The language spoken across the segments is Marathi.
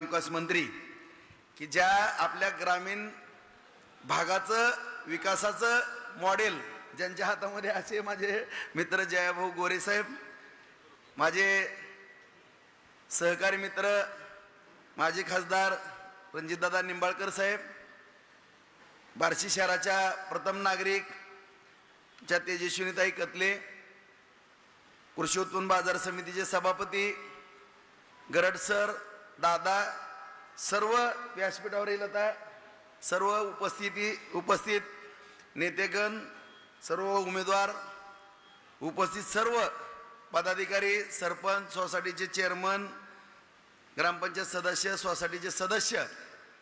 ग्रामविकास मंत्री की ज्या आपल्या ग्रामीण भागाचं विकासाचं मॉडेल ज्यांच्या हातामध्ये असे माझे मित्र जयाभाऊ गोरे साहेब, माझे सहकारी मित्र माजी खासदार रणजितदादा निंबाळकर साहेब, बार्शी शहराच्या प्रथम नागरिक ज्या तेजस्विनीताई कतले, कृषी उत्पन्न बाजार समितीचे सभापती गरड सर, दादा, सर्व व्यासपीठावर येईल आता सर्व उपस्थित नेतेगण, सर्व उमेदवार उपस्थित, सर्व पदाधिकारी, सरपंच, सोसायटीचे चेअरमन, ग्रामपंचायत सदस्य, सोसायटीचे सदस्य,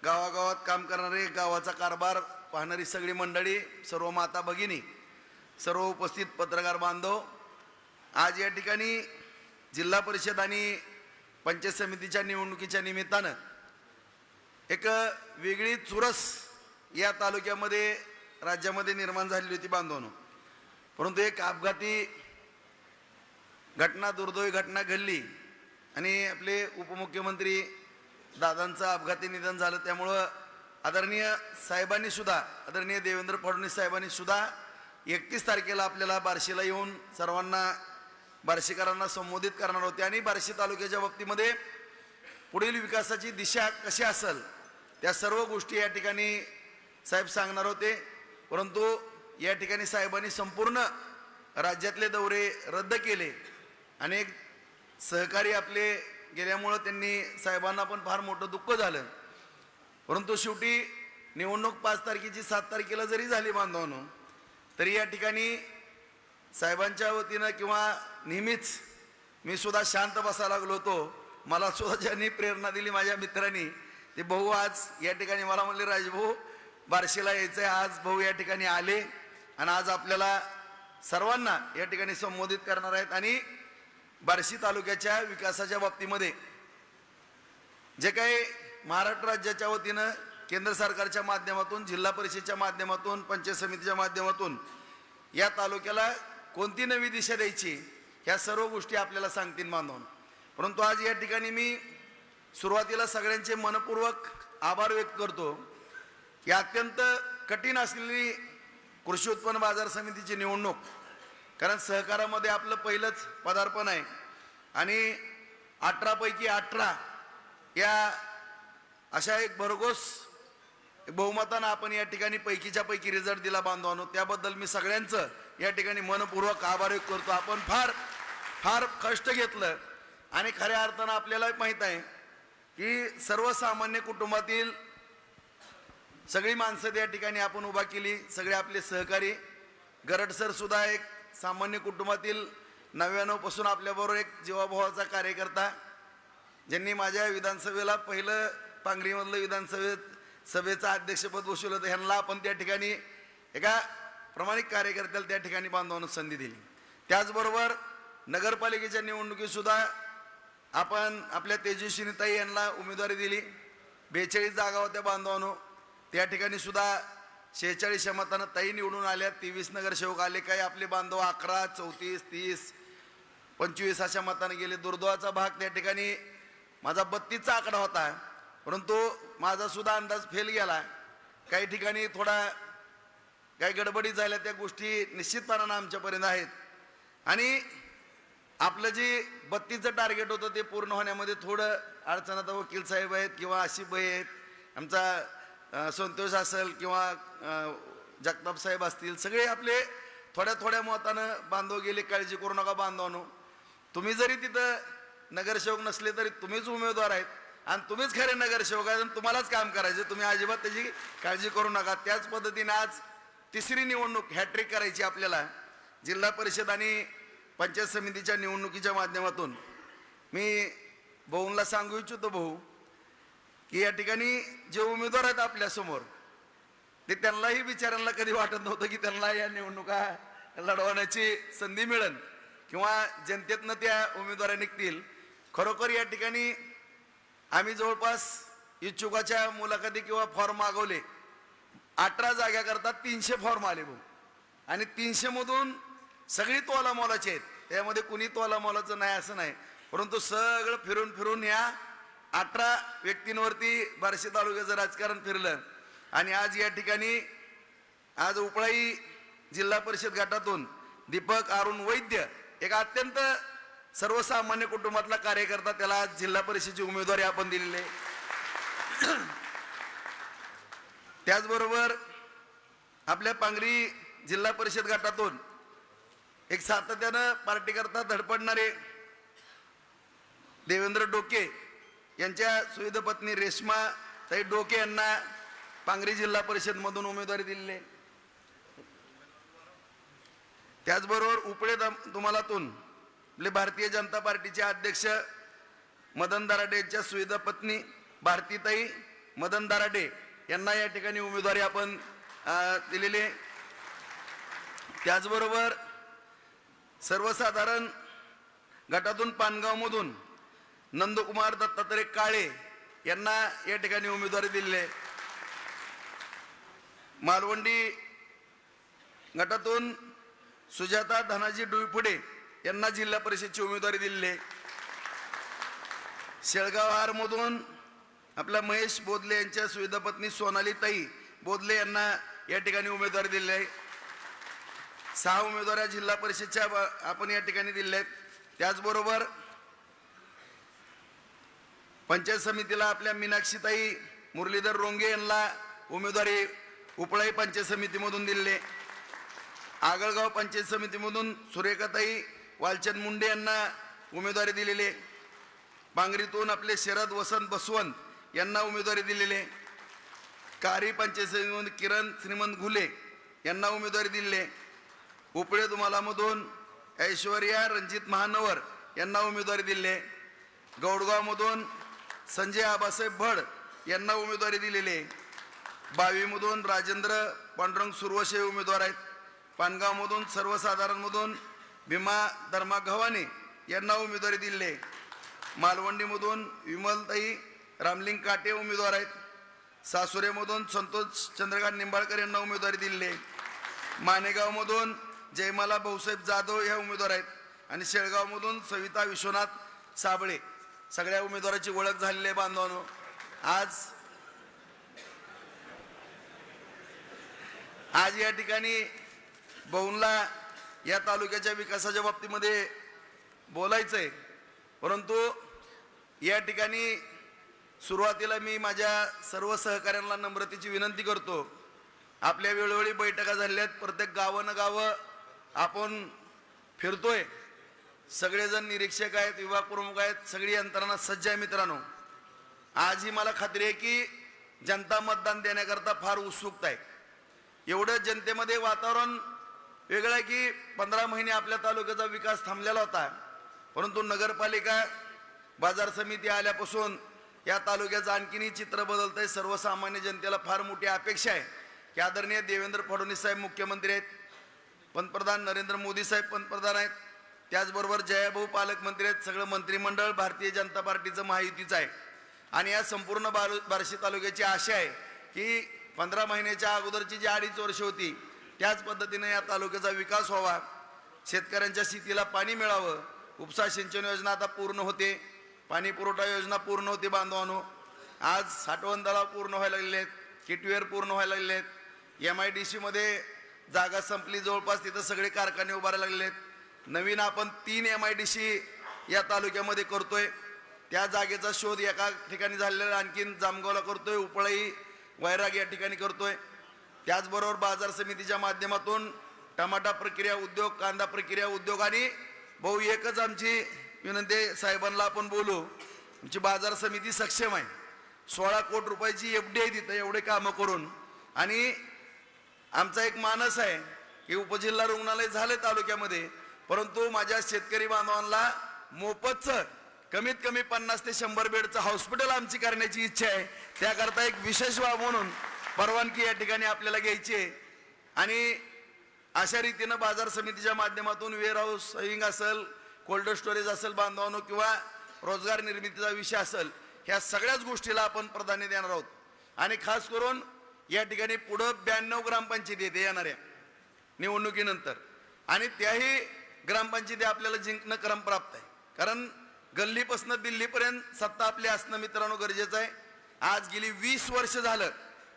गावागावात काम करणारे, गावाचा कारभार पाहणारी सगळी मंडळी, सर्व माता भगिनी, सर्व उपस्थित पत्रकार बांधव, आज या ठिकाणी जिल्हा परिषद आणि पंचायत समितीच्या निवडणुकीच्या निमित्तानं एक वेगळी चुरस या तालुक्यामध्ये राज्यामध्ये निर्माण झालेली होती बांधवांनो. परंतु एक अपघाती घटना, दुर्दैवी घटना घडली आणि आपले उपमुख्यमंत्री दादांचं अपघाती निधन झालं. त्यामुळं आदरणीय साहेबांनी सुद्धा, आदरणीय देवेंद्र फडणवीस साहेबांनी सुद्धा 31 तारखेला आपल्याला बार्शीला येऊन सर्वांना, बार्शीकरांना संबोधित करणार होते आणि बार्शी तालुक्याच्या बाबतीमध्ये पुढील विकासाची दिशा कशी असेल त्या सर्व गोष्टी या ठिकाणी साहेब सांगणार होते. परंतु या ठिकाणी साहेबांनी संपूर्ण राज्यातले दौरे रद्द केले. अनेक सहकारी आपले गेल्यामुळं त्यांनी साहेबांना पण फार मोठं दुःख झालं. परंतु शेवटी निवडणूक 5 तारखेची 7 तारखेला जरी झाली बांधवांनो, तरी या ठिकाणी साहेबांच्या वतीनं किंवा नेहमीच मी सुद्धा शांत बसायला लागलो होतो. मला सुद्धा ज्यांनी प्रेरणा दिली माझ्या मित्रांनी, ते भाऊ आज या ठिकाणी मला म्हणले राजभाऊ बार्शीला यायचं आहे. आज भाऊ या ठिकाणी आले आणि आज आपल्याला सर्वांना या ठिकाणी संबोधित करणार आहेत आणि बार्शी तालुक्याच्या विकासाच्या बाबतीमध्ये जे काही महाराष्ट्र राज्याच्या वतीनं केंद्र सरकारच्या माध्यमातून, जिल्हा परिषदेच्या माध्यमातून, पंचायत समितीच्या माध्यमातून या तालुक्याला कोणती नवी दिशा द्यायची, ह्या सर्व गोष्टी आपल्याला सांगतील बांधवून. परंतु आज या ठिकाणी मी सुरुवातीला सगळ्यांचे मनपूर्वक आभार व्यक्त करतो की अत्यंत कठीण असलेली कृषी उत्पन्न बाजार समितीची निवडणूक, कारण सहकारामध्ये आपलं पहिलंच पदार्पण आहे आणि 18 पैकी 18 या अशा एक भरघोस बहुमतानं आपण या ठिकाणी पैकीच्या पैकी रिझल्ट दिला बांधवांनो. त्याबद्दल मी सगळ्यांचं या ठिकाणी मनपूर्वक आभार व्यक्त करतो. आपण फार फार कष्ट घेतलं आणि खऱ्या अर्थानं आपल्याला माहीत आहे की सर्वसामान्य कुटुंबातील सगळी माणसं या ठिकाणी आपण उभा केली. सगळे आपले सहकारी, गरड सर सुद्धा एक सामान्य कुटुंबातील 99 पासून आपल्याबरोबर एक जीवाभावाचा कार्यकर्ता, ज्यांनी माझ्या विधानसभेला पहिलं पांगरीमधलं सभेचं अध्यक्षपद बसवलं होतं. ह्यांना आपण त्या ठिकाणी एका प्रामाणिक कार्यकर्त्याला त्या ठिकाणी बांधवांना संधी दिली. त्याचबरोबर नगरपालिकेच्या निवडणुकीतसुद्धा आपण आपल्या तेजस्विनीताई यांना उमेदवारी दिली. 42 जागा होत्या बांधवांनो. त्या ठिकाणी सुद्धा 46 मतानं ताई निवडून आल्या. 23 नगरसेवक आले. काही आपले बांधव 11, 34, 30, 25 अशा मताने गेले. दुर्दैवाचा भाग त्या ठिकाणी माझा 32चा आकडा होता, परंतु माझा सुद्धा अंदाज फेल गेला. काही ठिकाणी थोडा काही गडबडी झाल्या, त्या गोष्टी निश्चितपणानं आमच्यापर्यंत आहेत आणि आपलं जे 32चं टार्गेट होतं ते पूर्ण होण्यामध्ये थोडं अडचण. आता वकील साहेब आहेत किंवा आशिफ भाई आहेत, आमचा संतोष असेल किंवा जगताप साहेब असतील, सगळे आपले थोड्या थोड्या मतानं बांधव गेले. काळजी करू नका बांधवांनो, तुम्ही जरी तिथं नगरसेवक नसले तरी तुम्हीच उमेदवार आहेत आणि तुम्हीच खरे नगरसेवक आहेत आणि तुम्हालाच काम करायचे. तुम्ही अजिबात त्याची काळजी करू नका. त्याच पद्धतीने आज 3री निवडणूक हॅट्रिक करायची आपल्याला जिल्हा परिषद आणि पंचायत समितीच्या निवडणुकीच्या माध्यमातून. मी भाऊंना सांगू इच्छितो भाऊ की या ठिकाणी जे उमेदवार आहेत आपल्यासमोर, ते त्यांनाही बिचाऱ्यांना कधी वाटत नव्हतं की त्यांना या निवडणुका लढवण्याची संधी मिळेल किंवा जनतेतनं त्या उमेदवार निघतील. खरोखर या ठिकाणी आम्ही जवळपास इच्छुकाच्या मुलाखती किंवा फॉर्म मागवले. 18 जाग्याकरता 300 फॉर्म आले भाऊ आणि 300 मधून सगळी तोला मोलाची आहेत. त्यामध्ये कुणी तोला मोलाचं नाही असं नाही, परंतु सगळं फिरून फिरून या 18 व्यक्तींवरती बार्शी तालुक्याचं राजकारण फिरलं आणि आज या ठिकाणी आज उपळाई जिल्हा परिषद गटातून दीपक अरुण वैद्य एक अत्यंत सर्वसामान्य कुटुंबातला कार्यकर्ता, त्याला आज जिल्हा परिषदेची उमेदवारी आपण दिलेली आहे. त्याचबरोबर आपल्या पांगरी जिल्हा परिषद गटातून एक सातत्यानं पार्टी करता धडपडणारे देवेंद्र डोके यांच्या सुविध पत्नी रेश्मा ताई डोके यांना पांगरी जिल्हा परिषद मधून उमेदवारी दिलेली आहे. त्याचबरोबर उपळे तुम्हालातून आपले भारतीय जनता पार्टीचे अध्यक्ष मदन दराडे यांच्या सुविध पत्नी भारतीताई मदन दराडे यांना या ठिकाणी उमेदवारी आपण दिलेली आहे. त्याचबरोबर सर्वसाधारण गटातून पानगावमधून नंदकुमार दत्तात्रय काळे यांना या ठिकाणी उमेदवारी दिलेली आहे. मालवंडी गटातून सुजाता धनाजी डुईफुडे यांना जिल्हा परिषदची उमेदवारी दिलेली आहे. शेळगाव हार मधून आपला महेश बोधले यांच्या सुविधा पत्नी सोनाली ताई बोधले यांना या ठिकाणी उमेदवारी दिलेली आहे. 6 उमेदवार जिल्हा परिषदच्या आपण या ठिकाणी दिलेल्या आहेत. त्याचबरोबर पंचायत समितीला आपल्या मीनाक्षीताई मुरलीधर रोंगे यांना उमेदवारी उपळाई पंचायत समितीमधून दिलेली आहे. आगळगाव पंचायत समितीमधून सुरेखाताई वालचंद मुंडे यांना उमेदवारी दिलेली आहे. पांगरीतून आपले शरद वसंत बसवंत यांना उमेदवारी दिलेली आहे. कारी पंचायत समितीमधून किरण श्रीमंत घुले यांना उमेदवारी दिलेली आहे. उपळे दुमालामधून ऐश्वर्या रणजित महानवर यांना उमेदवारी दिलेली आहे. गौडगावमधून संजय आबासाहेब भड यांना उमेदवारी दिलेली आहे. बावीमधून राजेंद्र पांडुरंग सुरवशे उमेदवार आहेत. पानगावमधून सर्वसाधारणमधून भीमा धर्मा गव्हाणे यांना उमेदवारी दिलेली आहे. मालवंडीमधून विमलताई रामलिंग काटे उमेदवार आहेत. सासुरेमधून संतोष चंद्रकांत निंबाळकर यांना उमेदवारी दिलेली आहे. मानेगावमधून जयमाला भाऊसाहेब जाधव ह्या उमेदवार आहेत. आणि शेळगावमधून सविता विश्वनाथ साबळे सगळ्या उमेदवाराची ओळख झालेली आहे. बांधवांनो, आज या ठिकाणी बहुनला या तालुक्याच्या विकासाच्या बाबतीमध्ये बोलायचंय, परंतु या ठिकाणी सुरुवातीला मी माझ्या सर्व सहकाऱ्यांना नम्रतेची विनंती करतो. आपल्या वेळोवेळी बैठका झालेल्या आहेत, प्रत्येक गावं आपण फिरतोय, सगळेजण निरीक्षक आहेत, विभाग प्रमुख आहेत, सगळी यंत्रणा सज्ज आहे. मित्रांनो, आजही मला खात्री आहे की जनता मतदान देण्याकरता फार उत्सुकता आहे. एवढं जनतेमध्ये वातावरण वेगळं आहे की 15 महिने आपल्या तालुक्याचा विकास थांबलेला होता, परंतु नगरपालिका बाजार समिती आल्यापासून या तालुक्याचं आणखीनही चित्र बदलतंय. सर्वसामान्य जनतेला फार मोठी अपेक्षा आहे की आदरणीय देवेंद्र फडणवीस साहेब मुख्यमंत्री आहेत, पंतप्रधान नरेंद्र मोदी साहेब पंतप्रधान आहेत, त्याचबरोबर जयाभाऊ पालकमंत्री आहेत, सगळं मंत्रिमंडळ भारतीय जनता पार्टीचं महायुतीचं आहे. आणि या संपूर्ण बार्शी तालुक्याची आशा आहे की 15 महिन्याच्या अगोदरची जी 2.5 वर्ष होती त्याच पद्धतीने या तालुक्याचा विकास व्हावा, शेतकऱ्यांच्या शेतीला पाणी मिळावं. उपसा सिंचन योजना आता पूर्ण होते, पाणी पुरवठा योजना पूर्ण होते. बांधवांनो, आज साठवण तलाव पूर्ण व्हायला लागले आहेत, किटवेअर पूर्ण व्हायला लागले आहेत. MIDC मध्ये जागा संपली जवळपास, तिथं सगळे कारखाने उभारायला लागले आहेत. नवीन आपण 3 MIDC या तालुक्यामध्ये करतोय. त्या जागेचा शोध एका ठिकाणी झालेला आणखीन जामगावला करतोय, उपळाई वैराग या ठिकाणी करतोय. त्याचबरोबर बाजार समितीच्या माध्यमातून टमाटा प्रक्रिया उद्योग, कांदा प्रक्रिया उद्योग आणि भाऊ एकच आमची विनंती साहेबांना आपण बोलू, आमची बाजार समिती सक्षम आहे. 16 कोटी रुपयाची FD आहे तिथं एवढे कामं करून. आणि आमचा एक मानस आहे की उपजिल्हा रुग्णालय झाले तालुक्यामध्ये, परंतु माझ्या शेतकरी बांधवांना मोफतचं कमीत कमी 50 ते 100 बेडचं हॉस्पिटल आमची करण्याची इच्छा आहे. त्याकरता एक विशेष बाब म्हणून परवानगी या ठिकाणी आपल्याला घ्यायची आहे. आणि अशा रीतीनं बाजार समितीच्या माध्यमातून वेअर हाऊस सेविंग असेल, कोल्ड स्टोरेज असेल बांधवांनो, किंवा रोजगार निर्मितीचा विषय असेल, ह्या सगळ्याच गोष्टीला आपण प्राधान्य देणार आहोत. आणि खास करून या ठिकाणी पुढं 92 ग्रामपंचायती येते येणाऱ्या निवडणुकीनंतर, आणि त्याही ग्रामपंचायती आपल्याला जिंकणं क्रमप्राप्त आहे. कारण गल्लीपासून दिल्लीपर्यंत सत्ता आपली असणं मित्रांनो गरजेचं आहे. आज गेली 20 वर्ष झालं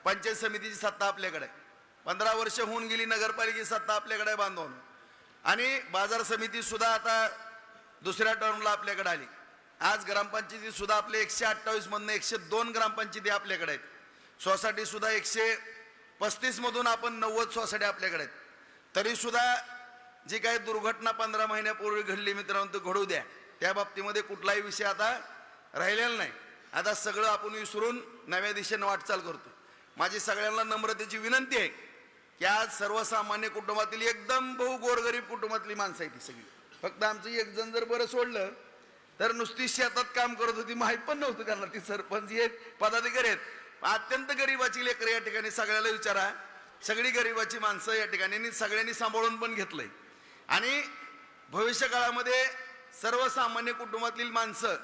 पंचायत समितीची सत्ता आपल्याकडे आहे. 15 वर्ष होऊन गेली नगरपालिकेची सत्ता आपल्याकडे बांधवून, आणि बाजार समिती सुद्धा आता दुसऱ्या टर्मला आपल्याकडे आली. आज ग्रामपंचायती सुद्धा आपले 128 मधनं 102 ग्रामपंचायती आपल्याकडे आहेत. सोसायटी सुद्धा 135 मधून आपण 90 सोसायटी आपल्याकडे आहेत. तरी सुद्धा जी काही दुर्घटना 15 महिन्यापूर्वी घडली मित्रांनो, तो घडू द्या. त्या बाबतीमध्ये कुठलाही विषय आता राहिलेला नाही. आता सगळं आपण विसरून नव्या दिशेनं वाटचाल करतो. माझी सगळ्यांना नम्रतेची विनंती आहे की आज सर्वसामान्य कुटुंबातील एकदम बहु गोरगरीब कुटुंबातली माणसं आहे ती सगळी. फक्त आमचं एक जण जर बरं सोडलं तर नुसती शेतात काम करत होती, माहीत पण नव्हतं करणार. ती सरपंच हे पदाधिकारी आहेत, अत्यंत गरीबाची लेकरं या ठिकाणी. सगळ्याला विचारा, सगळी गरीबाची माणसं या ठिकाणी सगळ्यांनी सांभाळून पण घेतलंय. आणि भविष्य काळामध्ये सर्वसामान्य कुटुंबातील माणसं,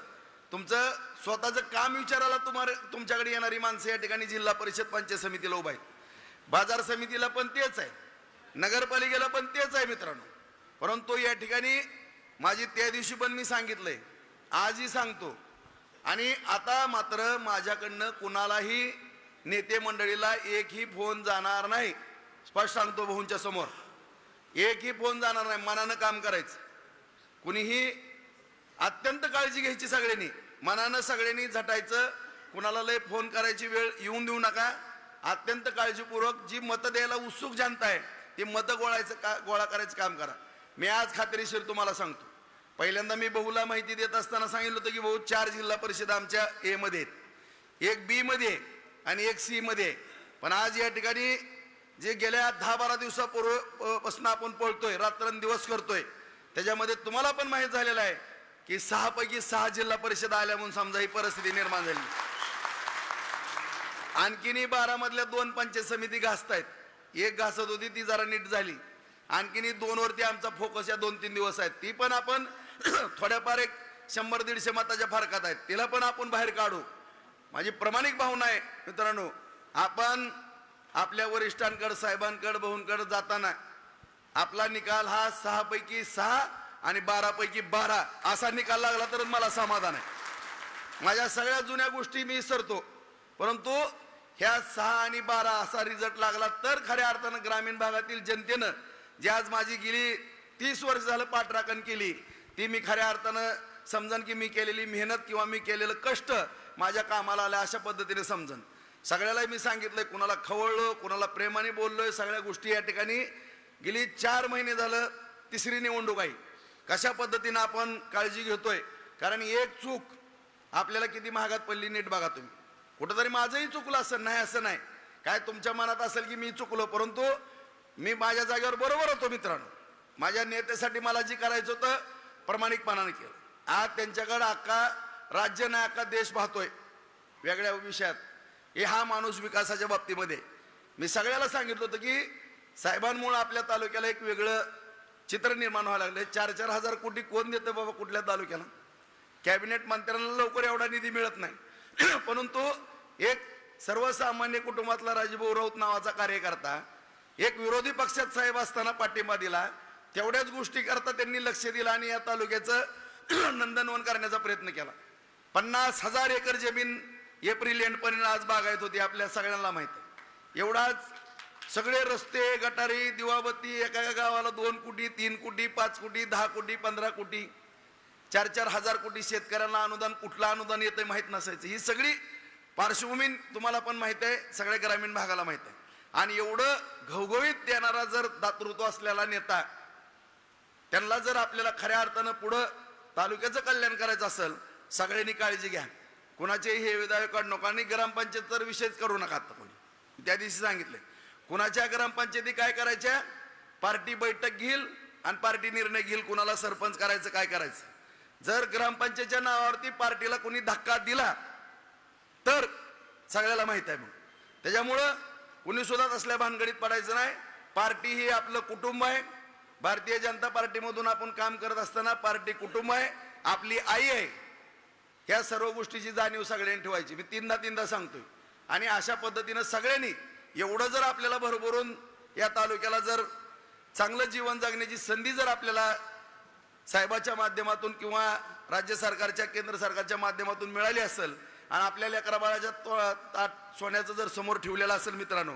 तुमचं स्वतःचं काम विचारायला तुमच्याकडे येणारी माणसं या ठिकाणी जिल्हा परिषद पंचायत समितीला उभा आहेत. बाजार समितीला पण तेच आहे, नगरपालिकेला पण तेच आहे मित्रांनो. परंतु या ठिकाणी माझी त्या दिवशी पण मी सांगितलंय, आजही सांगतो, आणि आता मात्र माझ्याकडनं कुणालाही नेते मंडळीला एकही फोन जाणार नाही. स्पष्ट सांगतो भाऊंच्या समोर, एकही फोन जाणार नाही. मनानं काम करायचं. कुणीही अत्यंत काळजी घ्यायची, सगळ्यांनी मनानं सगळ्यांनी झटायचं. कुणाला लय फोन करायची वेळ येऊन देऊ नका. अत्यंत काळजीपूर्वक जी मतं द्यायला उत्सुक जनता आहे ती मतं गोळा करायचं काम करा. मी आज खात्रीशीर तुम्हाला सांगतो, पहिल्यांदा मी बहुला माहिती देत असताना सांगितलं होतं की भाऊ 4 जिल्हा परिषद आमच्या ए मध्ये आहेत, 1 बी मध्ये आणि 1 सी मध्ये. पण आज या ठिकाणी जे गेल्या 10-12 दिवसापूर्वीपासून आपण पळतोय, रात्रंदिवस करतोय, त्याच्यामध्ये तुम्हाला पण माहीत झालेलं आहे की 6 पैकी 6 जिल्हा परिषद आल्या म्हणून समजा ही परिस्थिती निर्माण झाली. आणखीनही 12 मधल्या 2 पंचायत समिती घासतायत. एक घासत होती ती जरा नीट झाली. आणखीनही 2 वरती आमचा फोकस या 2-3 दिवस आहेत. ती पण आपण थोड्याफार 100-150 मताच्या फरकात आहेत, तिला पण आपण बाहेर काढू. माझी प्रामाणिक भावना आहे मित्रांनो, आपण आपल्या वरिष्ठांकडे, साहेबांकडे, भाऊंकडे जाताना आपला निकाल हा 6 पैकी 6 आणि 12 पैकी 12 असा निकाल लागला तर मला समाधान आहे. माझ्या सगळ्या जुन्या गोष्टी मी विसरतो, परंतु ह्या 6 आणि 12 असा रिझल्ट लागला तर खऱ्या अर्थानं ग्रामीण भागातील जनतेनं जी आज माझी गेली 30 वर्ष झालं पाठराखण केली, ती मी खऱ्या अर्थानं समजन की मी केलेली मेहनत किंवा मी केलेलं कष्ट माझ्या कामाला आलं अशा पद्धतीने समजन. सगळ्याला मी सांगितलंय, कुणाला खवळलो, कुणाला प्रेमाने बोललोय. सगळ्या गोष्टी या ठिकाणी गेली 4 महिने झालं. तिसरी निवडणूक आहे. कशा पद्धतीनं आपण काळजी घेतोय, कारण एक चूक आपल्याला किती महागात पडली नीट बघा तुम्ही. कुठंतरी माझंही चुकलं असेल, नाही असं नाही, काय तुमच्या मनात असेल की मी चुकलो, परंतु मी माझ्या जागेवर बरोबर होतो मित्रांनो. माझ्या नेत्यासाठी मला जे करायचं होतं प्रामाणिकपणाने केलं. आज त्यांच्याकडे अख्खा राज्य नाही, अख्खा देश पाहतोय वेगळ्या विषयात. हे हा माणूस विकासाच्या बाबतीमध्ये मी सगळ्याला सांगितलं होतं की साहेबांमुळे आपल्या तालुक्याला एक वेगळं चित्र निर्माण व्हायला लागलं. 4-4 हजार कोटी कोण देतं बाबा कुठल्या तालुक्याला? कॅबिनेट मंत्र्यांना लवकर एवढा निधी मिळत नाही. परंतु एक सर्वसामान्य कुटुंबातला राजभाऊ राऊत नावाचा कार्यकर्ता एक विरोधी पक्षात साहेब असताना पाठिंबा दिला. तेवढ्याच गोष्टी करता त्यांनी लक्ष दिलं आणि या तालुक्याचं नंदनवन करण्याचा प्रयत्न केला. 50,000 एकर जमीन एप्रिल एंडपर्यंत आज बागायत होती, आपल्या सगळ्यांना माहिती आहे. एवढाच सगळे रस्ते, गटारी, दिवाबत्ती, एका गावाला 2 कोटी, 3 कोटी, 5 कोटी, 10 कोटी, 15 कोटी, 4-4 हजार कोटी शेतकऱ्यांना अनुदान. कुठलं अनुदान येतंय माहीत नसायचं. ही सगळी पार्श्वभूमी तुम्हाला पण माहित आहे, सगळ्या ग्रामीण भागाला माहित आहे. आणि एवढं घवघवीत देणारा जर दातृत्व असलेला नेता, त्यांना जर आपल्याला खऱ्या अर्थानं पुढं तालुक्याचं कल्याण करायचं असेल, सगळ्यांनी काळजी घ्या. कुणाचेही हे विधायक काढू नका. आणि ग्रामपंचायत तर विषयच करू नका. आता कोणी त्या दिवशी सांगितले, कुणाच्या ग्रामपंचायती काय करायच्या, पार्टी बैठक घेईल आणि पार्टी निर्णय घेईल कुणाला सरपंच करायचं, काय करायचं. जर ग्रामपंचायतच्या नावावरती पार्टीला कोणी धक्का दिला तर सगळ्याला माहित आहे. मग त्याच्यामुळं कुणी सुद्धा असल्या भानगडीत पडायचं नाही. पार्टी ही आपलं कुटुंब आहे. भारतीय जनता पार्टीमधून आपण काम करत असताना पार्टी कुटुंब आहे, आपली आई आहे. ह्या सर्व गोष्टीची जाणीव सगळ्यांनी ठेवायची. मी 3दा सांगतोय. आणि अशा पद्धतीनं सगळ्यांनी एवढं जर आपल्याला भरभरून या तालुक्याला जर चांगलं जीवन जगण्याची संधी जर आपल्याला साहेबाच्या माध्यमातून किंवा राज्य सरकारच्या केंद्र सरकारच्या माध्यमातून मिळाली असेल आणि आपल्या लेकरा बाळाच्या ताट सोन्याचं जर समोर ठेवलेलं असेल मित्रांनो,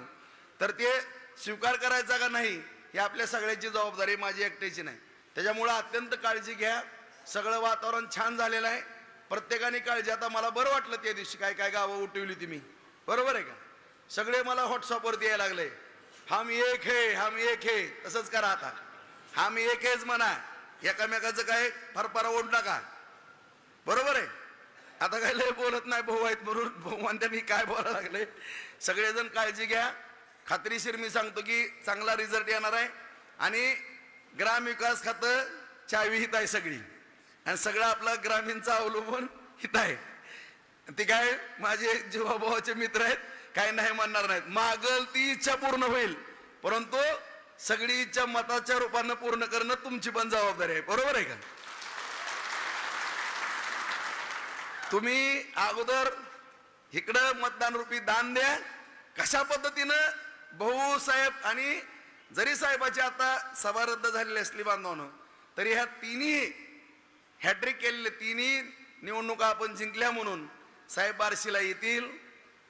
तर ते स्वीकार करायचा का नाही ही आपल्या सगळ्यांची जबाबदारी, माझी एकट्याची नाही. त्याच्यामुळं अत्यंत काळजी घ्या. सगळं वातावरण छान झालेलं आहे, प्रत्येकाने काळजी. आता मला बरं वाटलं त्या दिवशी काय काय गावं उठवली तुम्ही, बरोबर आहे का? सगळे मला व्हॉट्सअपवरती यायला लागले, हम एक है हम एक है. तसंच करा आता, हम एक हेच म्हणा, एकामेकाचं काय फरफरा ओढ नका, बरोबर आहे? आता काय लय बोलत नाही, भाऊ आहेत म्हणून भाऊ म्हणते मी काय बोलायला लागले. सगळेजण काळजी घ्या. खात्रीशीर मी सांगतो की चांगला रिझल्ट येणार आहे आणि ग्रामविकास खातं चावी हित आहे सगळी, आणि सगळं आपलं ग्रामीणचं अवलंबून हित आहे. ते काय माझे जीवाभावाचे मित्र आहेत, काय नाही म्हणणार नाहीत. मागल ती इच्छा पूर्ण होईल, परंतु सगळी इच्छा मताच्या रूपानं पूर्ण करणं तुमची पण जबाबदारी आहे, बरोबर आहे का? तुम्ही अगोदर इकडं मतदान रूपी दान द्या. कशा पद्धतीनं भाऊ साहेब, आणि जरी साहेबाची आता सभा रद्द झालेली असली बांधवानं, तरी ह्या तिन्ही हॅट्रिक केलेले तिन्ही निवडणुका आपण जिंकल्या म्हणून साहेब बार्शीला येतील,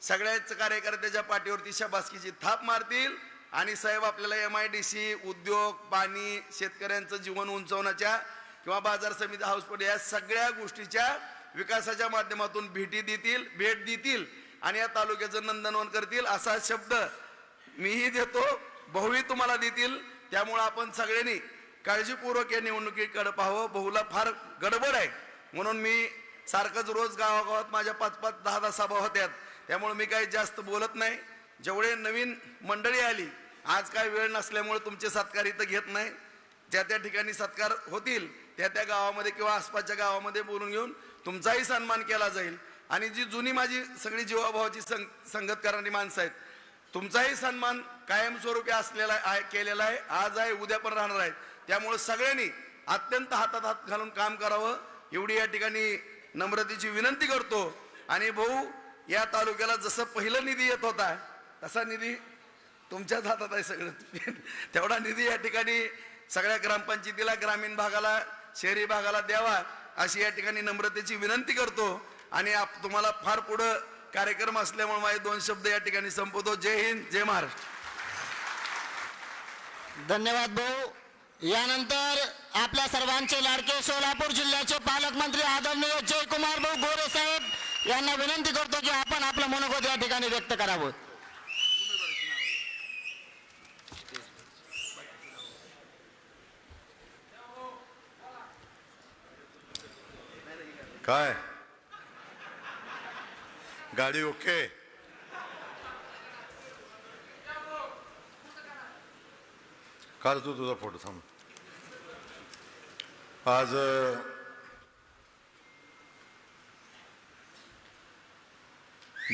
सगळ्याच कार्यकर्त्याच्या पाठीवरती शाबासकीची थाप मारतील आणि साहेब आपल्याला MIDC, उद्योग, पाणी, शेतकऱ्यांचं जीवन उंचवण्याच्या किंवा बाजार समिती, हाऊसपोट या सगळ्या गोष्टीच्या विकासाच्या माध्यमातून भेट देतील आणि या तालुक्याचं नंदनवन करतील असा शब्द मीही देतो, भाऊही तुम्हाला देतील. त्यामुळे आपण सगळ्यांनी काळजीपूर्वक या निवडणुकीकडे पाहावं. भाऊला फार गडबड आहे म्हणून मी सारखंच रोज गावागावात माझ्या 5-5, 10-10 सभा होत्यात, त्यामुळे मी काही जास्त बोलत नाही. जेवढे नवीन मंडळी आली, आज काय वेळ नसल्यामुळे तुमचे सत्कार इथं घेत नाही. ज्या त्या ठिकाणी सत्कार होतील त्या त्या गावामध्ये किंवा आसपासच्या गावामध्ये बोलून घेऊन तुमचाही सन्मान केला जाईल. आणि जी जुनी माझी सगळी जीवाभावाची संगत करणारी माणसं आहेत, तुमचाही सन्मान कायमस्वरूपी असलेला आहे, केलेला आहे, आज आहे, उद्या पण राहणार आहे. त्यामुळे सगळ्यांनी अत्यंत हातात हात घालून काम करावं एवढी या ठिकाणी नम्रतेची विनंती करतो. आणि भाऊ, या तालुक्याला जसं पहिलं निधी येत होता तसा निधी तुमच्याच हातात आहे सगळं. तेवढा निधी या ठिकाणी सगळ्या ग्रामपंचायतीला, ग्रामीण भागाला, शहरी भागाला द्यावा अशी या ठिकाणी नम्रतेची विनंती करतो. आणि तुम्हाला फार पुढं कार्यक्रम असल्यामुळे माझे 2 शब्द या ठिकाणी संपवतो. जय हिंद, जय महाराष्ट्र. धन्यवाद भाऊ. यानंतर आपल्या सर्वांचे लाडके सोलापूर जिल्ह्याचे पालकमंत्री आदरणीय जयकुमार भाऊ गोरे साहेब यांना विनंती करतो की आपण आपलं मनोगत या ठिकाणी व्यक्त करावं. काय गाडी ओके? काढ तू तुझा फोटो. थांब. आज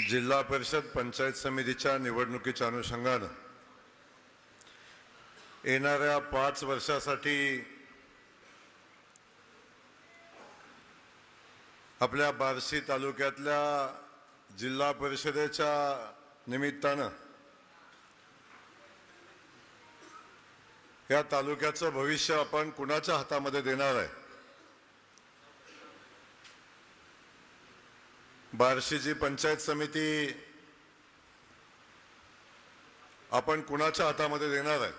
जिल्हा परिषद पंचायत समितीच्या निवडणुकीच्या अनुषंगानं येणाऱ्या 5 वर्षासाठी आपल्या बार्शी तालुक्यातल्या जिल्हा परिषदेच्या निमित्तानं या तालुक्याचं भविष्य आपण कुणाच्या हातामध्ये देणार आहे? बार्शीची पंचायत समिती आपण कुणाच्या हातामध्ये देणार आहे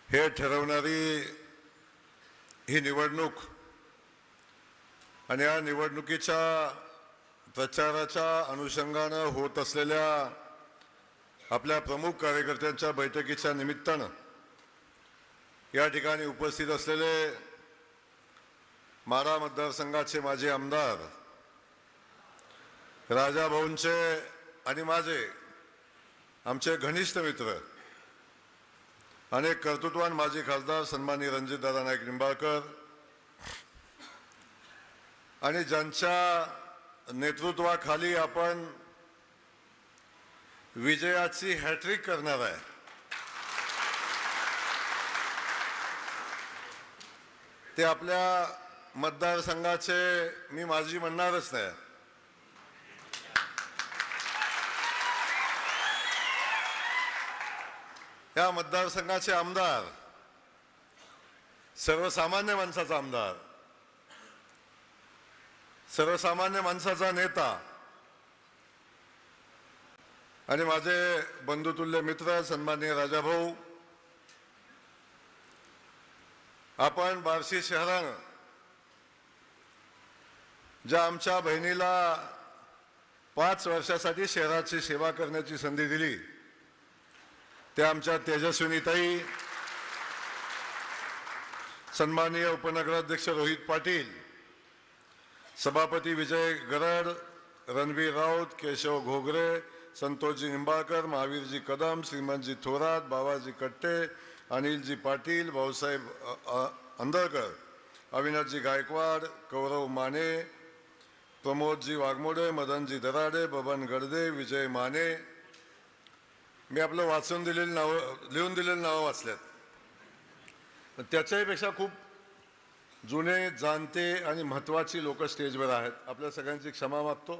हे ठरवणारी ही निवडणूक. आणि या निवडणुकीच्या प्रचाराच्या अनुषंगानं होत असलेल्या आपल्या प्रमुख कार्यकर्त्यांच्या बैठकीच्या निमित्तानं या ठिकाणी उपस्थित असलेले माढा मतदारसंघाचे माजी आमदार, राजाभाऊंचे आणि माझे आमचे घनिष्ठ मित्र, अनेक कर्तृत्वान माजी खासदार सन्माननीय रणजितदादा नाईक निंबाळकर, आणि ज्यांच्या नेतृत्वाखाली आपण विजयाची हॅट्रिक करणार आहे, ते आपल्या मतदारसंघाचे मी माजी म्हणणारच नाही, या मतदारसंघाचे आमदार सर्वसामान्य माणसाचा आमदार, सर्वसामान्य माणसाचा नेता आणि माझे बंधुतुल्य मित्र सन्माननीय राजाभाऊ, आपण बार्शी शहरानं ज्या आमच्या बहिणीला 5 वर्षासाठी शहराची सेवा करण्याची संधी दिली, त्या आमच्या तेजस्विनीताई, सन्माननीय उपनगराध्यक्ष रोहित पाटील, सभापती विजय गरड, रणवीर राऊत, केशव घोगरे, संतोषजी निंबाळकर, महावीरजी कदम, श्रीमंतजी थोरात, बाबाजी कट्टे, अनिलजी पाटील, भाऊसाहेब अंदरकर, अविनाशजी गायकवाड, कौरव माने, प्रमोदजी वाघमोडे, मदनजी दराडे, बबन गडदे, विजय माने. मी आपलं वाचून दिलेली नावं, लिहून दिलेली नावं वाचल्यात, पण त्याच्याही पेक्षा खूप जुने, जाणते आणि महत्त्वाची लोक स्टेजवर आहेत. आपल्या सगळ्यांची क्षमा मागतो,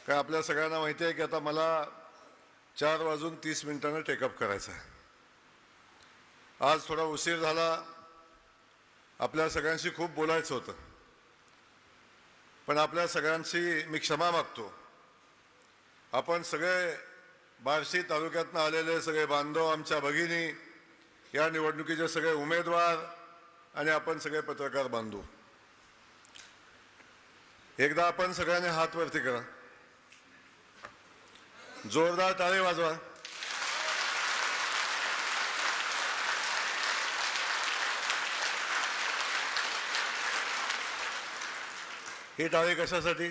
काय आपल्या सगळ्यांना माहिती आहे की आता मला 4:30 टेकअप करायचं आहे. आज थोडा उशीर झाला, आपल्या सगळ्यांशी खूप बोलायचं होतं, पण आपल्या सगळ्यांची मी क्षमा मागतो. आपण सगळे बार्शी तालुक्यातनं आलेले सगळे बांधव, आमच्या भगिनी, या निवडणुकीचे सगळे उमेदवार आणि आपण सगळे पत्रकार बांधू, एकदा आपण सगळ्यांनी हात वरती करा, जोरदार टाळी वाजवा. ही टाळी कशासाठी?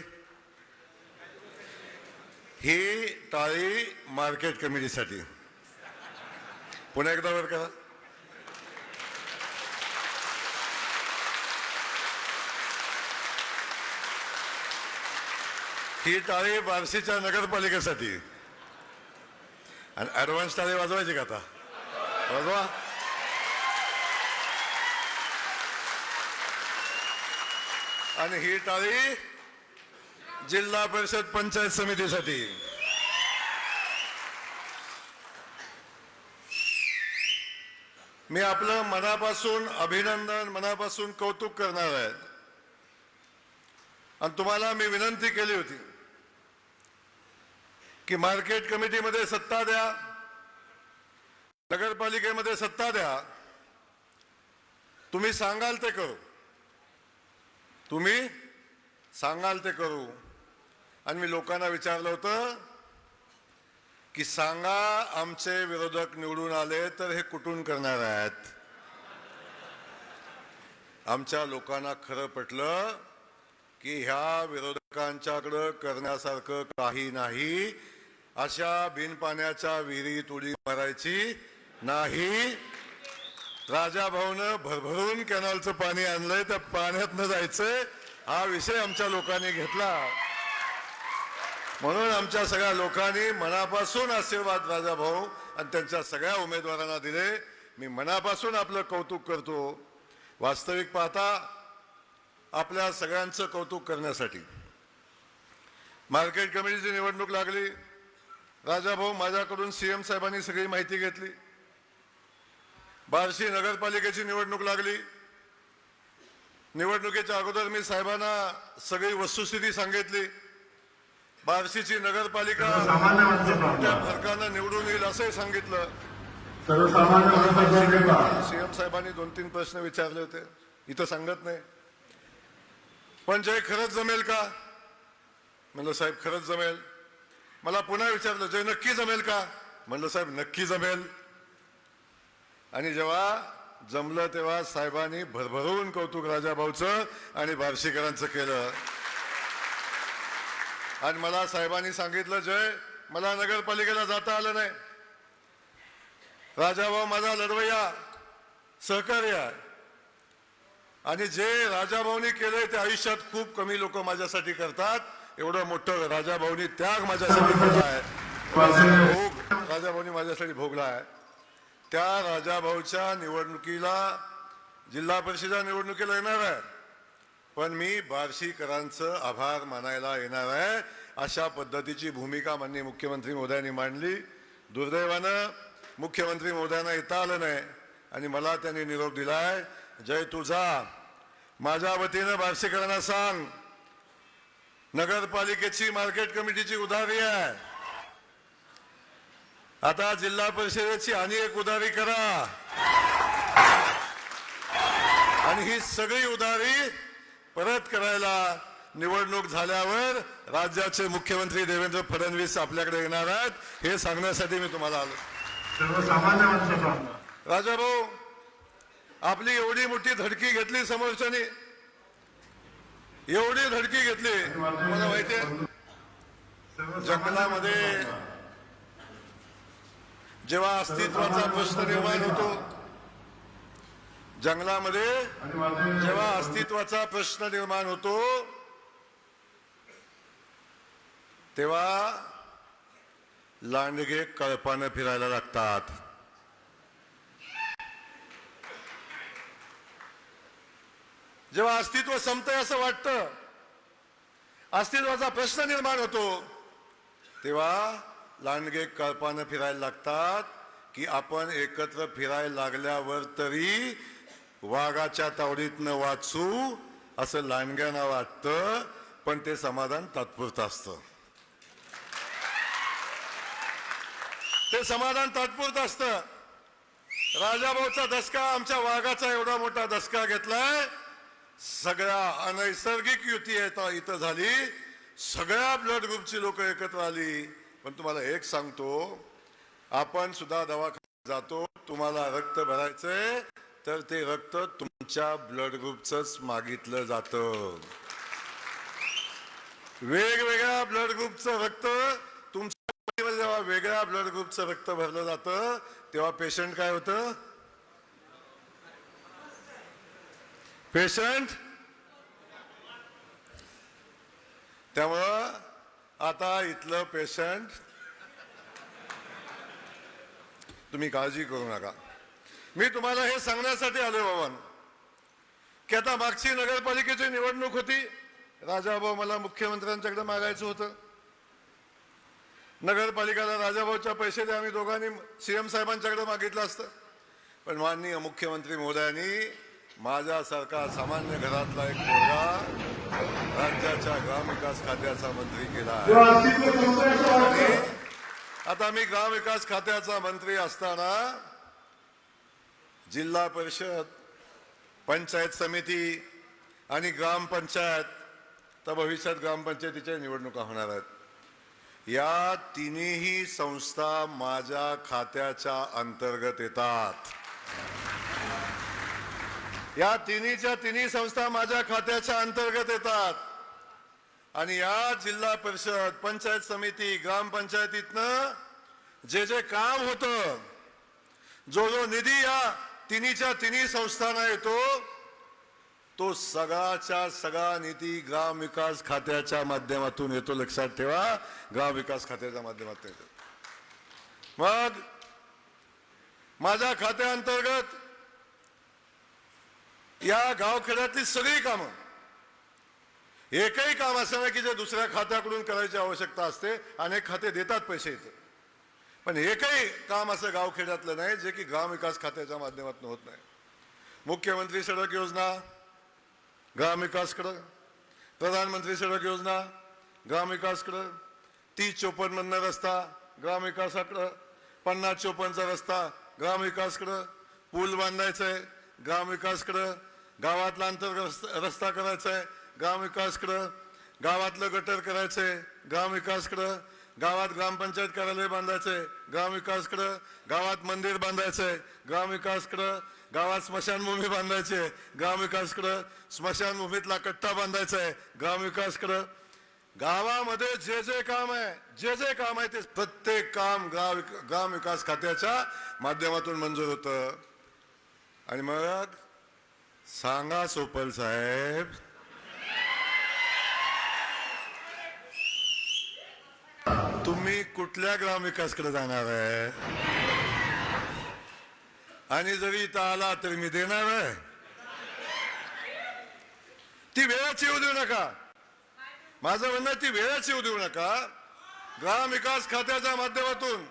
ही टाळी मार्केट कमिटीसाठी. पुन्हा एकदा वर करा. ही टाळी बार्शीच्या नगरपालिकेसाठी. आणि ऍडव्हान्स टाळी वाजवायची का आता? वाजवा. आणि ही टाळी जिल्हा परिषद पंचायत समितीसाठी. मी आपलं मनापासून अभिनंदन, मनापासून कौतुक करणार आहे. आणि तुम्हाला मी विनंती केली होती की मार्केट कमिटीमध्ये सत्ता द्या, नगरपालिकेमध्ये सत्ता द्या, तुम्ही सांगाल ते करू, तुम्ही सांगाल ते करू. आणि मी लोकांना विचारलं होतं की सांगा आमचे विरोधक निवडून आले तर हे कुठून करणार आहेत. आमच्या लोकांना खरं पटलं की ह्या विरोधकांच्याकडं करण्यासारखं काही नाही, अशा बिनपाण्याच्या विहिरीत उडी मारायची नाही. राजाभाऊनं भरभरून कॅनलचं पाणी आणलंय, त्या पाण्यातनं जायचंय, हा विषय आमच्या लोकांनी घेतला. म्हणून आमच्या सगळ्या लोकांनी मनापासून आशीर्वाद राजाभाऊ आणि त्यांच्या सगळ्या उमेदवारांना दिले. मी मनापासून आपलं कौतुक करतो. वास्तविक पाहता आपल्या सगळ्यांचं कौतुक करण्यासाठी मार्केट कमिटीची निवडणूक लागली. राजाभाऊ, माझ्याकडून सीएम साहेबांनी सगळी माहिती घेतली. बार्शी नगरपालिकेची निवडणूक लागली. निवडणुकीच्या अगोदर मी साहेबांना सगळी वस्तुस्थिती सांगितली. बार्शीची नगरपालिका मोठ्या फरकानं निवडून येईल असंही सांगितलं. सीएम साहेबांनी 2-3 प्रश्न विचारले होते, इथं सांगत नाही. पण जय खरंच जमेल का? म्हणलं साहेब खरंच जमेल. मला पुन्हा विचारलं जय नक्की जमेल का? म्हणलं साहेब नक्की जमेल. आणि जेव्हा जमलं तेव्हा साहेबांनी भरभरून कौतुक राजाभाऊचं आणि बार्शीकरांचं केलं. आणि मला साहेबांनी सांगितलं जय मला नगरपालिकेला जाता आलं नाही. राजाभाऊ माझा लढवय्या सहकार्य आहे. आणि जे राजाभाऊनी केलंय ते आयुष्यात खूप कमी लोक माझ्यासाठी करतात. एवढं मोठं राजाभाऊनी त्याग माझ्यासाठी केला आहे, भोग राजाभाऊनी माझ्यासाठी भोगला आहे. त्या राजाभाऊच्या निवडणुकीला, जिल्हा परिषदेच्या निवडणुकीला येणार आहे, पण मी बार्शीकरांचं आभार मानायला येणार आहे. अशा पद्धतीची भूमिका माननीय मुख्यमंत्री महोदयांनी मांडली. दुर्दैवानं मुख्यमंत्री महोदयांना येता आलं नाही आणि मला त्यांनी निरोप दिलाय जय तुझा. माझ्या वतीनं बार्शीकरांना सांग, नगरपालिकेची मार्केट कमिटीची उधारी आहे. आता जिल्हा परिषदेची आणि एक उधारी करा आणि ही सगळी उधारी परत करायला निवडणूक झाल्यावर राज्याचे मुख्यमंत्री देवेंद्र फडणवीस आपल्याकडे येणार आहेत, हे सांगण्यासाठी मी तुम्हाला आलो. सर्वसामान्य माणसाचा राजाभाऊ, आपली एवढी मोठी धडकी घेतली समोरच्यानी, एवढी धडकी घेतली. मला माहितीये जंगलामध्ये जेव्हा अस्तित्वाचा प्रश्न निर्माण होतो, जंगलामध्ये जेव्हा अस्तित्वाचा प्रश्न निर्माण होतो तेव्हा लांडगे कळपानं फिरायला लागतात. जेव्हा अस्तित्व संपतंय असं वाटतं, अस्तित्वाचा प्रश्न निर्माण होतो, तेव्हा लांडगे कळपानं फिरायला लागतात की आपण एकत्र फिरायला लागल्यावर तरी वाघाच्या तावडीतनं वाचू असं लांडग्यांना वाटतं, पण ते समाधान तात्पुरतं असतं. ते समाधान तात्पुरतं असतं. राजाभाऊचा दसका आमच्या वाघाचा एवढा मोठा दसका घेतलाय. सगळ्या अनैसर्गिक युती इथं झाली, सगळ्या ब्लड ग्रुपची लोक एकत्र आली. पण तुम्हाला एक सांगतो, आपण सुद्धा दवाखान्यात जातो, तुम्हाला रक्त भरायचंय तर ते रक्त तुमच्या ब्लड ग्रुपच मागितलं जातं. वेगवेगळ्या ब्लड ग्रुपचं रक्त तुमच्या बॉडीमध्ये जेव्हा वेगळ्या ब्लड ग्रुपचं रक्त भरलं जातं तेव्हा पेशंट काय होतं? पेशंट. त्यामुळं आता इथलं पेशंट तुम्ही काळजी करू नका. मी तुम्हाला हे सांगण्यासाठी आलोय बाबांनो की आता मागची नगरपालिकेची निवडणूक होती. राजाभाऊ, मला मुख्यमंत्र्यांच्याकडे मागायचं होतं. नगरपालिकेला राजाभाऊच्या पैसे द्या, आम्ही दोघांनी सीएम साहेबांच्याकडे मागितलं असतं. पण माननीय मुख्यमंत्री महोदयांनी माझ्यासारखा सामान्य घरातला एक पोरगा राज्याच्या ग्रामविकास खात्याचा मंत्री केला आहे. आता मी ग्रामविकास खात्याचा मंत्री असताना जिल्हा परिषद, पंचायत समिती आणि ग्रामपंचायत, तर भविष्यात ग्रामपंचायतीच्या निवडणुका होणार आहेत, या तिन्ही संस्था माझ्या खात्याच्या अंतर्गत येतात. या तिन्ही संस्था माझ्या खात्याच्या अंतर्गत येतात. आणि या जिल्हा परिषद, पंचायत समिती, ग्रामपंचायतीतनं जे काम होतं, जो निधी या तिन्ही संस्थांना येतो, तो सगळाच्या सगळा निधी ग्राम विकास खात्याच्या माध्यमातून येतो. लक्षात ठेवा, ग्राम विकास खात्याच्या माध्यमातून येतो. मग माझ्या खात्याअंतर्गत या गावखेड्यातली सगळी कामं, एकही काम असं नाही की जे दुसऱ्या खात्याकडून करायची आवश्यकता असते. अनेक खाते देतात पैसे इथं, पण एकही काम असं गावखेड्यातलं नाही जे की ग्रामविकास खात्याच्या माध्यमातून होत नाही. मुख्यमंत्री सडक योजना ग्रामविकासकडं, प्रधानमंत्री सडक योजना ग्रामविकासकडं, 30-54 रस्ता ग्रामविकासाकडं, 50-54चा रस्ता ग्रामविकासकडं, पूल बांधायचंय ग्रामविकासकडं, गावातला अंतर रस्ता करायचाय ग्रामविकासकडं, गावातलं गटर करायचंय ग्रामविकासकडं, गावात ग्रामपंचायत कार्यालय बांधायचंय ग्रामविकासकडं, गावात मंदिर बांधायचंय ग्रामविकासकडं, गावात स्मशानभूमी बांधायची ग्रामविकासकडं, स्मशानभूमीतला कट्टा बांधायचा आहे ग्रामविकासकडं. गावामध्ये जे काम आहे ते प्रत्येक काम ग्रामविकास खात्याच्या माध्यमातून मंजूर होतं. आणि मग सांगा सोपल साहेब, तुम्ही कुठल्या ग्रामविकासकडे जाणार आहे? आणि जरी इथं आला तरी मी देणार आहे. ती वेळाची येऊ देऊ नका. माझं म्हणणं, ती वेळाची येऊ देऊ नका. ग्रामविकास खात्याच्या माध्यमातून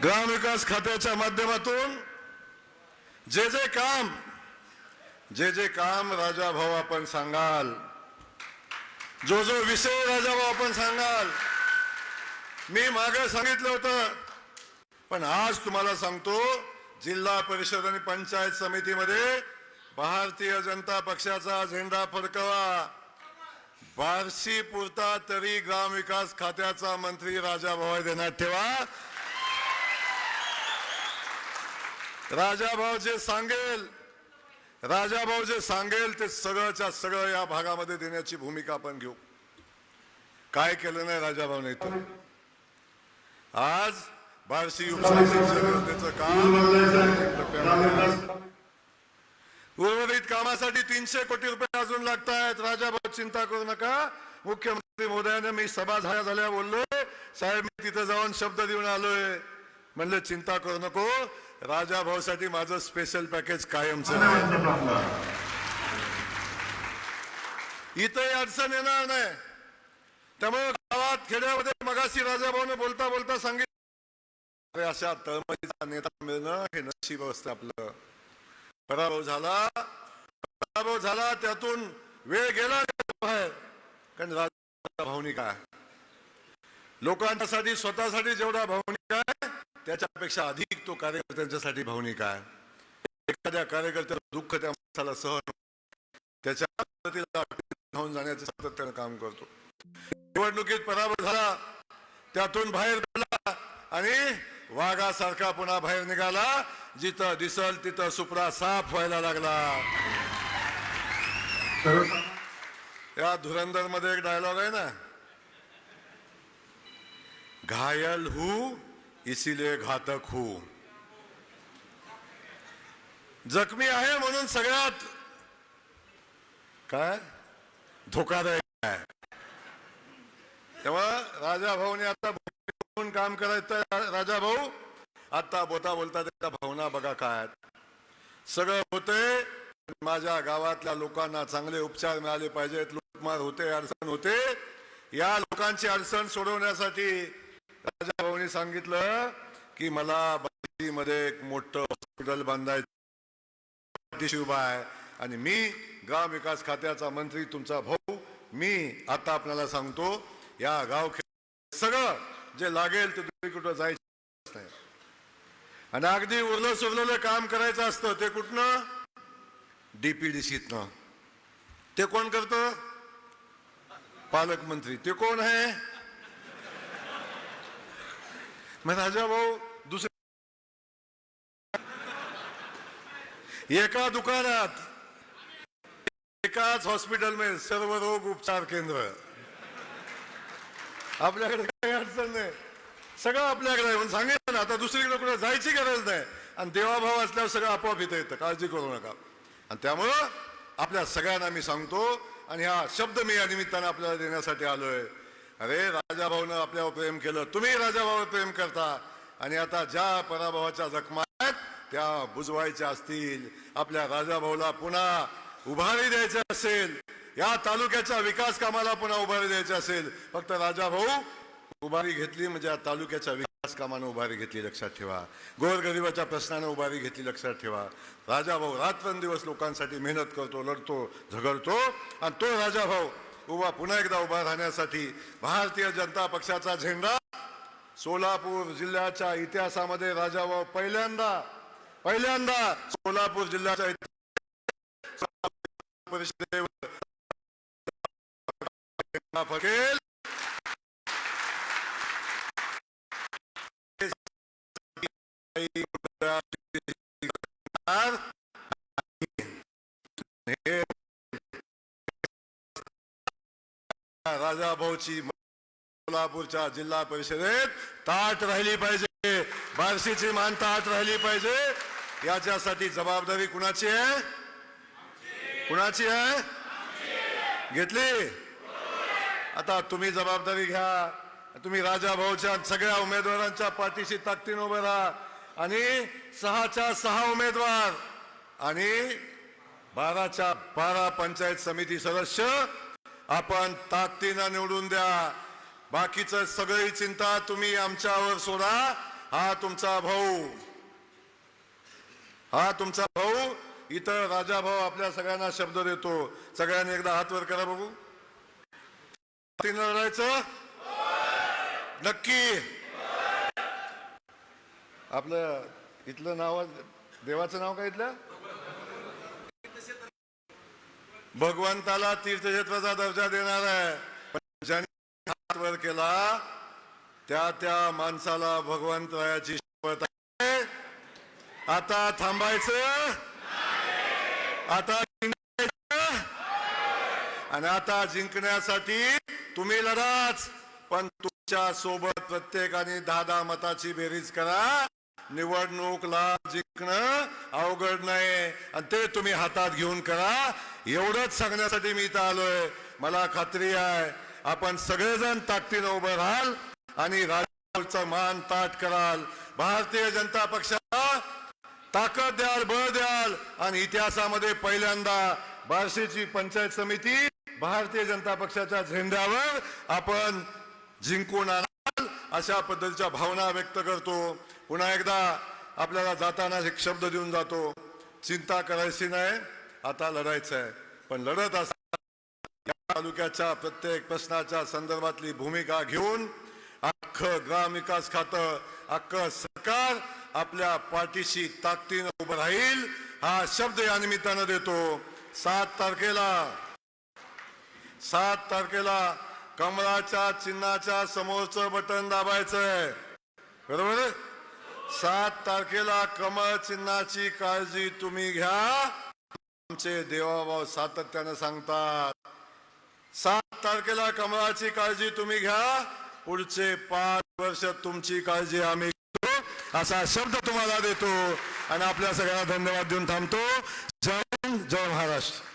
ग्रामविकास खात्याच्या माध्यमातून जे जे काम राजाभाऊ आपण सांगाल, जो विषय राजाभाऊ आपण सांगाल, मी मागे सांगितलं होतं, पण आज तुम्हाला सांगतो, जिल्हा परिषद आणि पंचायत समितीमध्ये भारतीय जनता पक्षाचा झेंडा फडकवा. बार्शी पुरता तरी ग्रामविकास खात्याचा मंत्री राजाभाऊ देण्यात ठेवा. राजाभाऊ जे सांगेल ते सगळंच्या सगळं या भागामध्ये देण्याची भूमिका आपण घेऊ. काय केलं नाही राजाभाऊने इथं. आज बार्शी उपयोजनेचं काम उर्वरित कामासाठी 300 कोटी रुपये अजून लागत आहेत. राजाभाऊ चिंता करू नका. मुख्यमंत्री महोदयाने मी सभा झाल्या बोललोय, साहेब मी तिथे जाऊन शब्द देऊन आलोय, म्हणलं चिंता करू नको, राजाभाऊसाठी माझं स्पेशल पॅकेज कायमचं इथंही अडचण येणार नाही. त्यामुळे गावात खेड्यामध्ये मगाशी राजाभाऊने बोलता बोलता सांगितलं, अशा तळमळीचा नेता मिळणं हे नशीब असतं आपलं. पराभव झाला त्यातून वेळ गेला बाहेर, कारण भावनिक आहे लोकांसाठी, स्वतःसाठी जेवढा भावनिक आहे त्याच्यापेक्षा अधिक तो कार्यकर्त्यांच्यासाठी भावनिक आहे. एखाद्या कार्यकर्त्याचं दुःख त्या माणसाला सहन, त्याच्या होऊन जाण्याचं सातत्यानं काम करतो. निवडणुकीत पराभव झाला, त्यातून बाहेर पडला आणि वाघासारखा पुन्हा बाहेर निघाला. जिथं दिसल तिथं सुपडा साफ व्हायला लागला. या धुरंधर मध्ये एक डायलॉग आहे ना, घायल हूं इसीलिए घातक हूं. जखमी आहे म्हणून सगळ्यात काय धोकादायक आहे. तेव्हा राजाभाऊने आता काम करायचं. राजाभाऊ आता बोलता त्या भावना बघा काय सगळं होते. माझ्या गावातल्या लोकांना चांगले उपचार मिळाले पाहिजेत. लूटमार होते, अडचण होते. या लोकांची अडचण सोडवण्यासाठी राजाभाऊनी सांगितलं की मला बार्शीमध्ये एक मोठं हॉस्पिटल बांधायचं उभा आहे आणि मी ग्रामविकास खात्याचा मंत्री तुमचा भाऊ, मी आता आपल्याला सांगतो या गाव सगळं जे लागेल ते दुसरी कुठं जायचं नाही. आणि अगदी उरलं सुरलेलं काम करायचं असतं ते कुठनं, डीपीडीसीतनं. ते कोण करतं, पालकमंत्री. ते कोण आहे, मग राजाभाऊ. दुसरे एका दुकानात एकाच हॉस्पिटल सर्व रोग उपचार केंद्र. आपल्याकडे काही अडचण नाही, सगळं आपल्याकडे आहे. म्हणून सांगितलं ना, आता दुसरीकडे कुठे जायची गरज नाही. आणि देवाभाव असल्यावर सगळं आपोआप इथं येतं, काळजी करू नका. आणि त्यामुळं आपल्या सगळ्यांना मी सांगतो, आणि हा शब्द मी या निमित्तानं आपल्याला देण्यासाठी आलोय. अरे राजाभाऊनं आपल्यावर प्रेम केलं, तुम्ही राजाभाऊवर प्रेम करता, आणि आता ज्या पराभवाच्या जखमा आहेत त्या बुजवायच्या असतील, आपल्या राजाभाऊला पुन्हा उभारी द्यायची असेल, या तालुक्याच्या विकास कामाला पुन्हा उभारी द्यायची असेल, फक्त राजाभाऊ उभारी घेतली म्हणजे या तालुक्याच्या विकास कामानं उभारी घेतली लक्षात ठेवा. गोरगरिबाच्या प्रश्नानं उभारी घेतली लक्षात ठेवा. राजाभाऊ रात्रंदिवस लोकांसाठी मेहनत करतो, लढतो, झगडतो. आणि तो राजाभाऊ पुन्हा एकदा उभा राहण्यासाठी भारतीय जनता पक्षाचा झेंडा सोलापूर जिल्ह्याच्या इतिहासामध्ये राजाभाऊ पहिल्यांदा सोलापूर जिल्ह्याच्या परिषदेवर फकेल. राजाभाऊची सोलापूरच्या जिल्हा परिषदेत ताट राहिली पाहिजे, बार्शीची मान ताट राहिली पाहिजे. याच्यासाठी जबाबदारी कुणाची आहे, कुणाची आहे, घेतली. आता तुम्ही जबाबदारी घ्या. तुम्ही राजाभाऊच्या सगळ्या उमेदवारांच्या पाठीशी ताकदीने उभे राहा आणि 6च्या 6 उमेदवार आणि 12च्या 12 पंचायत समिती सदस्य आपण ताकदीने निवडून द्या. बाकीचं सगळी चिंता तुम्ही आमच्यावर सोडा. हा तुमचा भाऊ, हा तुमचा भाऊ. इथं राजा भाऊ आपल्या सगळ्यांना शब्द देतो. सगळ्यांनी एकदा हात वर करा बघू. ताकदीनं लढायचं नक्की. आपलं इथलं नाव, देवाचं नाव काय इथलं? भगवंताला तीर्थक्षेत्राचा दर्जा देणार आहे. पण ज्याने हात वर केला त्या माणसाला भगवंत रायाची शपथ आहे. आता थांबायचं, आता जिंकायचं. आणि आता जिंकण्यासाठी तुम्ही लढाच, पण तुमच्या सोबत प्रत्येकाने 10-10 मताची बेरीज करा. निवडणूकला जिंकणं अवघड नाही आणि ते तुम्ही हातात घेऊन करा. एवढंच सांगण्यासाठी मी इथं आलोय. मला खात्री आहे आपण सगळेजण ताकदीनं उभं राहाल आणि राजाचा मान ताट कराल. भारतीय जनता पक्षाला ताकद द्याल, बळ द्याल. आणि इतिहासामध्ये पहिल्यांदा बार्शीची पंचायत समिती भारतीय जनता पक्षाच्या झेंड्यावर आपण जिंकून आणाल अशा पद्धतीच्या भावना व्यक्त करतो. पुन्हा एकदा आपल्याला जाताना एक शब्द देऊन जातो. चिंता करायची नाही, आता लढायचं आहे. पण लढत असताना या तालुक्याच्या प्रत्येक प्रश्नाच्या संदर्भातली भूमिका घेऊन अख्खं ग्रामविकास खातं, अख्खं सरकार आपल्या पाठीशी ताकदीनं उभं राहील हा शब्द या निमित्तानं देतो. 7 तारखेला कमळाच्या चिन्हाच्या समोरचं बटन दाबायचंय, बरोबर? 7 तारखेला कमळ चिन्हाची काळजी तुम्ही घ्या. आमचे देवाभाऊ सातत्यानं सांगतात 7 तारखेला कमळाची काळजी तुम्ही घ्या. पुढचे 5 वर्ष तुमची काळजी आम्ही घेतो असा शब्द तुम्हाला देतो आणि आपल्या सगळ्यांना धन्यवाद देऊन थांबतो. जय हिंद, जय महाराष्ट्र.